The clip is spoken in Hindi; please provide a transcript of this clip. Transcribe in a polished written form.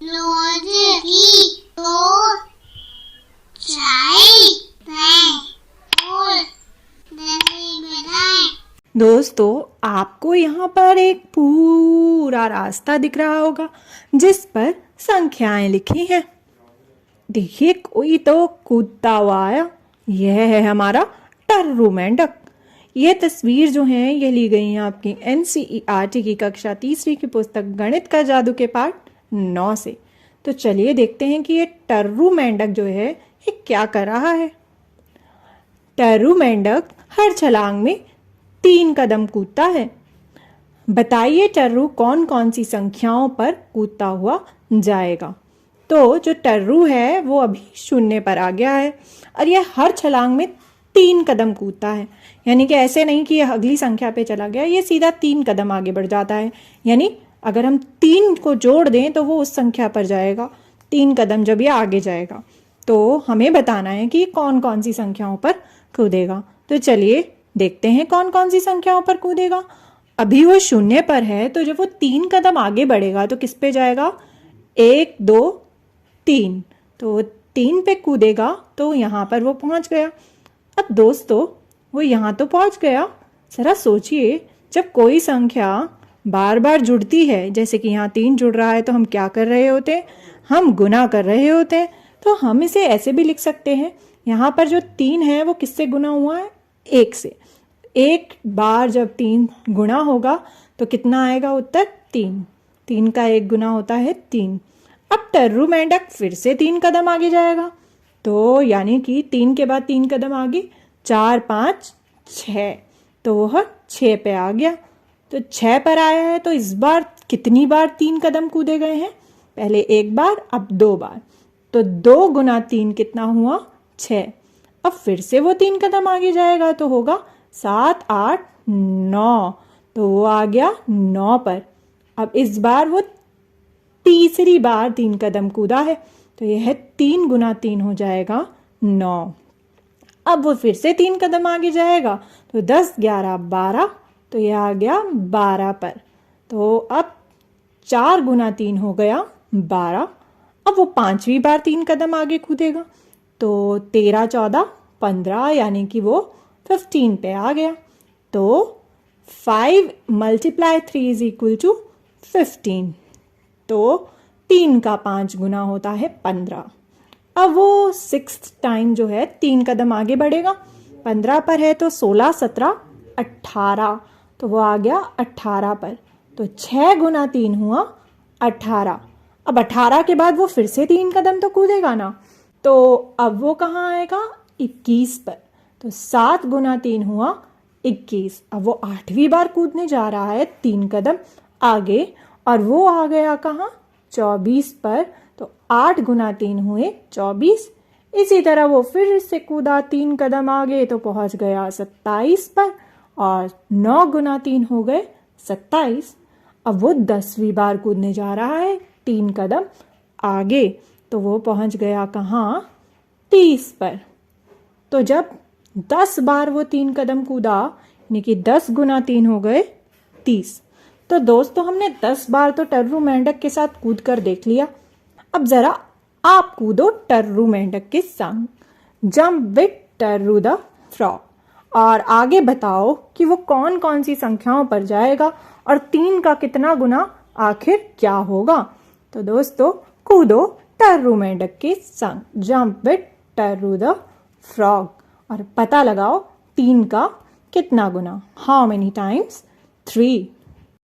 रोज की दो चाय और बनाए। दोस्तों, आपको यहाँ पर एक पूरा रास्ता दिख रहा होगा जिस पर संख्याएं लिखी हैं। देखिए, कोई तो कूदता हुआ आया। यह है हमारा टर्रू मेंढक। ये तस्वीर जो है ये ली गई है आपकी NCERT की कक्षा 3वीं की पुस्तक गणित का जादू के पाठ 9 से। तो चलिए देखते हैं कि ये टर्रू मेंढक जो है ये क्या कर रहा है। टर्रू मेंढक हर छलांग में 3 कदम कूदता है। बताइए टर्रू कौन कौन सी संख्याओं पर कूदता हुआ जाएगा। तो जो टर्रू है वो अभी 0 पर आ गया है और यह हर छलांग में 3 कदम कूदता है। यानी कि ऐसे नहीं कि यह अगली संख्या पे चला गया, ये सीधा 3 कदम आगे बढ़ जाता है। यानी अगर हम 3 को जोड़ दें तो वो उस संख्या पर जाएगा 3 कदम जब ये आगे जाएगा। तो हमें बताना है कि कौन कौन सी संख्याओं पर कूदेगा। तो चलिए देखते हैं कौन कौन सी संख्याओं पर कूदेगा। अभी वो 0 पर है, तो जब वो 3 कदम आगे बढ़ेगा तो किस पे जाएगा? 1 2 3। तो 3 पे कूदेगा तो यहाँ पर वो पहुँच गया। अब दोस्तों, वो यहाँ तो पहुँच गया। जरा सोचिए, जब कोई संख्या बार बार जुड़ती है, जैसे कि यहाँ 3 जुड़ रहा है, तो हम क्या कर रहे होते हैं? हम गुना कर रहे होते हैं। तो हम इसे ऐसे भी लिख सकते हैं, यहाँ पर जो 3 है वो किससे गुना हुआ है? 1 से। एक बार जब 3 गुना होगा तो कितना आएगा उत्तर? 3। 3 का 1 गुना होता है 3। अब टर्रू मेंढक फिर से 3 कदम आगे जाएगा। तो यानी कि 3 के बाद 3 कदम आगे, 4 5 6। तो वह 6 पे आ गया। तो 6 पर आया है, तो इस बार कितनी बार 3 कदम कूदे गए हैं? पहले 1 बार, अब 2 बार। तो 2 गुना 3 कितना हुआ? 6। अब फिर से वो 3 कदम आगे जाएगा तो होगा 7 8 9। तो वो आ गया 9 पर। अब इस बार वो तीसरी बार 3 कदम कूदा है, तो यह 3 गुना 3 हो जाएगा 9। अब वो फिर से 3 कदम आगे जाएगा, तो 10 11 12। तो यह आ गया 12 पर। तो अब 4 गुना 3 हो गया 12। अब वो 5वीं बार 3 कदम आगे कूदेगा, तो 13 14 15, यानी कि वो 15 पे आ गया। तो 5 × 3 = 15। तो 3 का 5 गुना होता है 15। अब वो 6th टाइम जो है 3 कदम आगे बढ़ेगा। 15 पर है तो 16 17 18। तो वो आ गया 18 पर। तो 6 गुना 3 हुआ 18। अब 18 के बाद वो फिर से 3 कदम तो कूदेगा ना, तो अब वो कहाँ आएगा? 21 पर। तो 7 गुना 3 हुआ 21। अब वो 8वीं बार कूदने जा रहा है 3 कदम आगे, और वो आ गया कहाँ? 24 पर। तो 8 गुना 3 हुए 24। इसी तरह वो फिर से कूदा 3 कदम आगे, तो पहुंच गया 27 पर, और 9 गुना 3 हो गए 27। अब वो 10वीं बार कूदने जा रहा है 3 कदम आगे, तो वो पहुंच गया कहाँ? 30 पर। तो जब 10 बार वो 3 कदम कूदा, यानी कि 10 गुना 3 हो गए 30। तो दोस्तों, हमने 10 बार तो टर्रू मेंढक के साथ कूद कर देख लिया। अब जरा आप कूदो टर्रू मेंढक के संग। Jump with Tarru the frog. और आगे बताओ कि वो कौन कौन सी संख्याओं पर जाएगा और 3 का कितना गुना आखिर क्या होगा। तो दोस्तों, कूदो टर्रू मेंढक के संग। Jump with Tarru the frog. और पता लगाओ 3 का कितना गुना। How many times? 3।